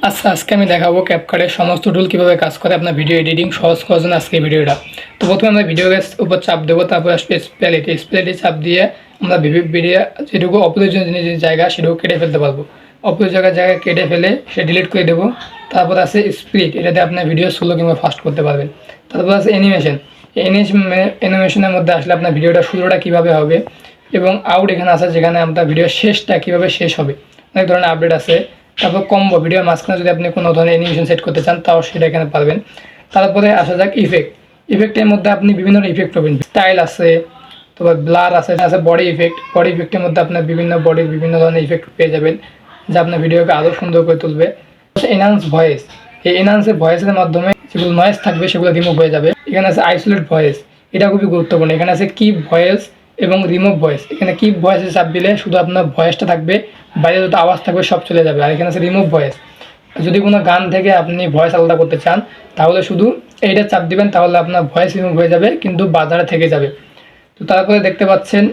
আচ্ছা, আজকে আমি দেখাবো ক্যাপকাটের সমস্ত টুল কীভাবে কাজ করে আপনার ভিডিও এডিটিং সহজ করার জন্য আজকে ভিডিওটা। তো প্রথমে আমরা ভিডিওর উপর চাপ দেবো, তারপর আসবে স্প্লেটে চাপ দিয়ে আমরা ভিডিও যেটুকু অপ্রয়োজনীয় যে জায়গা সেটুকু কেটে ফেলতে পারবো। অপ্রয়োজনীয় জায়গা কেটে ফেলে সে ডিলিট করে দেবো। তারপর আছে স্প্লিট, এটাতে আপনার ভিডিও স্লো কিংবা ফাস্ট করতে পারবেন। তারপর আছে অ্যানিমেশন। অ্যানিমেশনের মধ্যে আসলে আপনার ভিডিওটা শুরুটা কীভাবে হবে এবং আউট এখানে আছে, যেখানে আপনার ভিডিও শেষটা কীভাবে শেষ হবে, অনেক ধরনের আপডেট আছে। তারপর কম্বো, ভিডিওর মাঝখানে যদি আপনি কোনো ধরনের অ্যানিমেশন সেট করতে চান তাও সেটা এখানে পারবেন। তারপরে আসা যাক ইফেক্টের মধ্যে আপনি বিভিন্ন ইফেক্ট পাবেন। স্টাইল আছে, তারপর ব্লার আছে বডি ইফেক্টের মধ্যে আপনার বিভিন্ন বডির বিভিন্ন ধরনের ইফেক্ট পেয়ে যাবেন, যা আপনার ভিডিওকে আরও সুন্দর করে তুলবে। এনহান্স ভয়েস, এই এনহান্সের ভয়েসের মাধ্যমে যেগুলো নয়েজ থাকবে সেগুলো রিমুভ হয়ে যাবে। এখানে আছে আইসোলেট ভয়েস, এটা খুবই গুরুত্বপূর্ণ। এখানে আছে কিপ ভয়েস এবং রিমুভ ভয়েস। এখানে কিপ ভয়েসে চাপ দিলে শুধু আপনার ভয়েসটা থাকবে, বাইরে যত আওয়াজ থাকবে সব চলে যাবে। আর এখানে আছে রিমুভ ভয়েস, যদি কোনো গান থেকে আপনি ভয়েস আলাদা করতে চান তাহলে শুধু এইটা চাপ দিবেন, তাহলে আপনার ভয়েস রিমুভ হয়ে যাবে কিন্তু বাজারে থেকে যাবে। তো তারপরে দেখতে পাচ্ছেন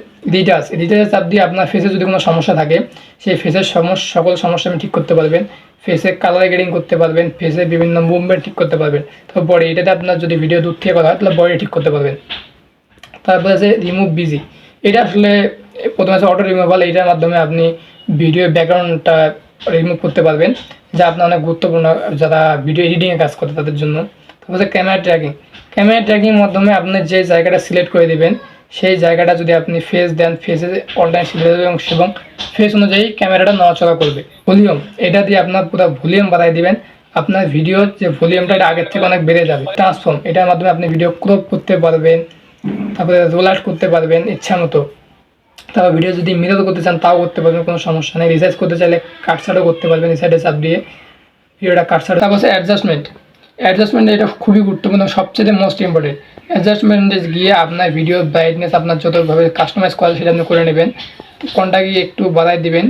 রিটাচে চাপ দিয়ে আপনার ফেসে যদি কোনো সমস্যা থাকে সেই ফেসের সকল সমস্যা আপনি ঠিক করতে পারবেন। ফেসে কালার গ্রেডিং করতে পারবেন, ফেসে বিভিন্ন মুভমেন্ট ঠিক করতে পারবেন। তো বডি, এটাতে আপনার যদি ভিডিও দূর থেকে করা হয় তাহলে বডি ঠিক করতে পারবেন। তারপরে আছে রিমুভ বিজি, এটা আসলে প্রথমে আছে অটো রিমুভাল, এইটার মাধ্যমে আপনি ভিডিওর ব্যাকগ্রাউন্ডটা রিমুভ করতে পারবেন, যা আপনার অনেক গুরুত্বপূর্ণ যারা ভিডিও এডিটিংয়ে কাজ করে তাদের জন্য। তারপর আছে ক্যামেরা ট্র্যাকিংয়ের মাধ্যমে আপনি যে জায়গাটা সিলেক্ট করে দেবেন সেই জায়গাটা যদি আপনি ফেস দেন, ফেসে অনলাইন সিলেক্ট হবে এবং ফেস অনুযায়ী ক্যামেরাটা নড়াচড়া করবে। ভলিউম, এটা দিয়ে আপনার পুরো ভলিউম বাড়াই দিবেন, আপনার ভিডিওর যে ভলিউমটা এটা আগের থেকে অনেক বেড়ে যাবে। ট্রান্সফর্ম, এটার মাধ্যমে আপনি ভিডিও ক্রপ করতে পারবেন, তারপরে রোল আউট করতে পারবেন ইচ্ছা মতো। তারপর ভিডিও যদি মিরর করতে চান তাও করতে পারবেন, কোনো সমস্যা নেই। রিসাইজ করতে চাইলে কাটছাটও করতে পারবেন, এই সাইডে চাপ দিয়ে ভিডিওটা কাটছাট। তারপর আছে অ্যাডজাস্টমেন্ট, এটা খুবই গুরুত্বপূর্ণ, সবচেয়ে মোস্ট ইম্পর্টেন্ট। অ্যাডজাস্টমেন্টে গিয়ে আপনার ভিডিও ব্রাইটনেস আপনার যতভাবে কাস্টমাইজ করা সেটা আপনি করে নেবেন। কোনটা গিয়ে একটু বাড়াই দিবেন,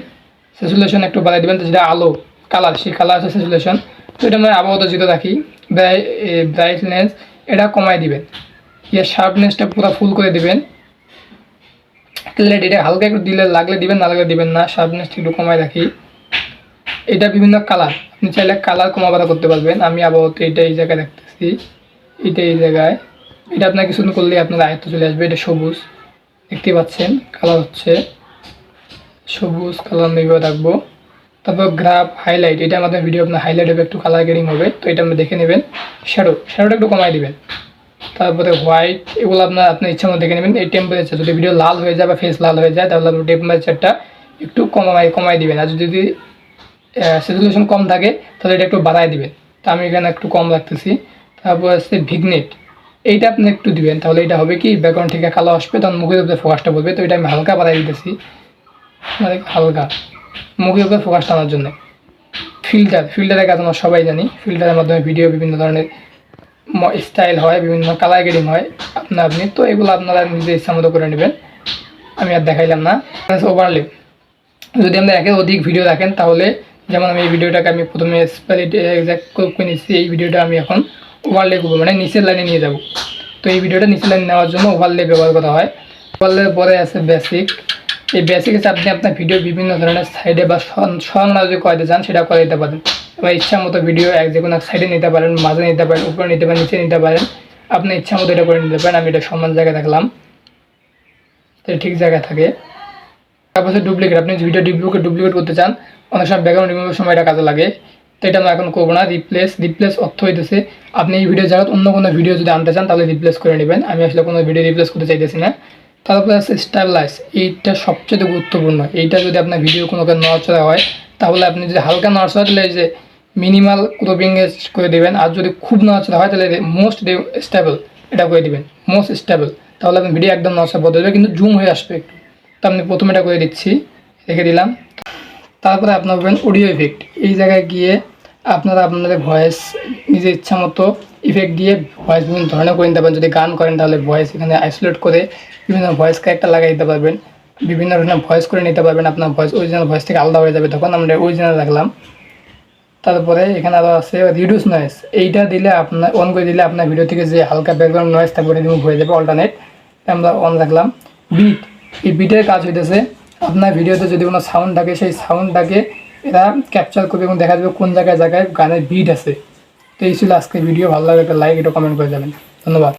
স্যাচুরেশন একটু বাড়াই দিবেন, যেটা আলো কালার সেই কালার আছে স্যাচুরেশন, তো এটা আমি আবহাওয়া জিরো রাখি। ব্রাইটনেস এটা কমাই দিবেন, শার্পনেসটা পুরো ফুল করে দিবেন। ক্ল্যারিটি এটা হালকা একটু দিলে লাগলে দিবেন, না লাগলে দিবেন না। শার্পনেসটা একটু কমায় রাখি। এটা বিভিন্ন কালার, আপনি চাইলে কালার কমা বাড়া করতে পারবেন। আমি আপাতত এটা এই জায়গায় রাখতেছি, এটা এই জায়গায়। এটা আপনার কিছু করলে আপনার আয়ত্ত চলে আসবে। এটা সবুজ, দেখতে পাচ্ছেন কালার হচ্ছে সবুজ কালার, আমি এইভাবে রাখবো। তারপর গ্রাফ হাইলাইট, এটা আমাদের ভিডিও আপনার হাইলাইট হবে, একটু কালার গ্রেডিং হবে, তো এটা আপনি দেখে নেবেন। শ্যাডোটা একটু কমাই দিবেন। তারপরে হোয়াইট, এগুলো আপনার ইচ্ছা মতো দেখে নেবেন। এই টেম্পারেচার, যদি ভিডিও লাল হয়ে যায় বা ফেস লাল হয়ে যায় তাহলে আপনি টেম্পারেচারটা একটু কমাই দিবেন। আর যদি স্যাচুরেশন কম থাকে তাহলে এটা একটু বাড়াই দিবেন, তো আমি এখানে একটু কম রাখতেছি। তারপর আছে ভিগনেট, এইটা আপনি একটু দিবেন, তাহলে এটা হবে কি ব্যাকগ্রাউন্ড থেকে কালো আসবে, তখন মুখের উপরে ফোকাসটা পড়বে। তো এটা আমি হালকা বাড়াই দিতেছি, হালকা মুখের উপরে ফোকাসটা আনার জন্য। ফিল্টারের কাজ আমরা সবাই জানি, ফিল্টারের মাধ্যমে ভিডিও বিভিন্ন ধরনের স্টাইল হয়, বিভিন্ন কালার গ্রেডিং হয় আপনি তো এগুলো আপনারা নিজে ইচ্ছা মতো করে নেবেন, আমি আর দেখাইলাম না। ওভারলে, যদি আমরা একের অধিক ভিডিও দেখেন তাহলে, যেমন আমি এই ভিডিওটাকে আমি প্রথমে এক্সাক্ট করে নিচ্ছি, এই ভিডিওটা আমি এখন ওভারলে করবো, মানে নিচের লাইনে নিয়ে যাব। তো এই ভিডিওটা নিচের লাইনে নেওয়ার জন্য ওভারলে ব্যবহার করা হয়। ওভারলের পরে আছে বেসিক, এই বেসিকে আপনি আপনার ভিডিও বিভিন্ন ধরনের সাইডে বা সরানো যদি করাতে চান সেটা করে দিতে পারেন। এবার ইচ্ছা মতো ভিডিও যে কোনো সাইডে নিতে পারেন, মাঝে নিতে পারেন, উপরে নিতে পারেন, নিচে নিতে পারেন, আপনি ইচ্ছা মতো এটা করে নিতে পারেন। আমি এটা সমান জায়গায় রাখলাম, তো ঠিক জায়গায় থাকে। তারপর হচ্ছে ডুপ্লিকেট, আপনি ভিডিও ডুপ্লিকেট করতে চান, অনেক সময় ব্যাকগ্রাউন্ড রিমুভের সময় এটা কাজে লাগে, তো এটা আমরা এখন করবো না। রিপ্লেস অর্থ হইতেছে আপনি এই ভিডিও জায়গায় অন্য কোনো ভিডিও যদি আনতে চান তাহলে রিপ্লেস করে নেবেন। আমি আসলে কোনো ভিডিও রিপ্লেস করতে চাইতেছি না। তারপরে আছে স্টাইলাইজ, এইটা সবচেয়ে গুরুত্বপূর্ণ। এইটা যদি আপনার ভিডিও কোনো নড়াচড়া হয় তাহলে আপনি যদি হালকা নড়াচড়া তাহলে এই যে মিনিমাল ক্রপিং করে দেবেন, আর যদি খুব নড়াচড়া হয় তাহলে মোস্ট স্টেবল এটা করে দেবেন, মোস্ট স্টেবল, তাহলে আপনার ভিডিও একদম নড়াচড়া বদলে কিন্তু জুম হয়ে আসবে একটু। তো আমি প্রথমে এটা করে দিচ্ছি, রেখে দিলাম। তারপরে আপনার পাবেন অডিও ইফেক্ট, এই জায়গায় গিয়ে আপনারা আপনাদের ভয়েস নিজের ইচ্ছা মতো ইফেক্ট দিয়ে ভয়েস বিভিন্ন ধরনের করে নিতে পারেন। যদি গান করেন তাহলে ভয়েস এখানে আইসোলেট করে বিভিন্ন ভয়েস ক্যারেক্টার লাগিয়ে দিতে পারবেন, বিভিন্ন ধরনের ভয়েস করে নিতে পারবেন। আপনার ভয়েস অরিজিনাল ভয়েস থেকে আলাদা হয়ে যাবে, তখন আমরা অরিজিনাল রাখলাম। তারপরে এখানে আরও আছে রিডিউস নয়েস, এইটা দিলে আপনার অন করে দিলে আপনার ভিডিও থেকে যে হালকা ব্যাকগ্রাউন্ড নয়েস থাকবে ওটা রিমুভ হয়ে যাবে, অল্টারনেট আমরা অন রাখলাম। বিট, এই বিটের কাজ হইতেছে আপনার ভিডিওতে যদি কোনো সাউন্ড থাকে সেই সাউন্ডটাকে এরা ক্যাপচার করবে এবং দেখা যাবে কোন জায়গায় জায়গায় গানের বিট আছে। তো এই ছিল আজকে ভিডিও। ভালো লাগে একটা লাইক এটা কমেন্ট করে যাবেন। ধন্যবাদ।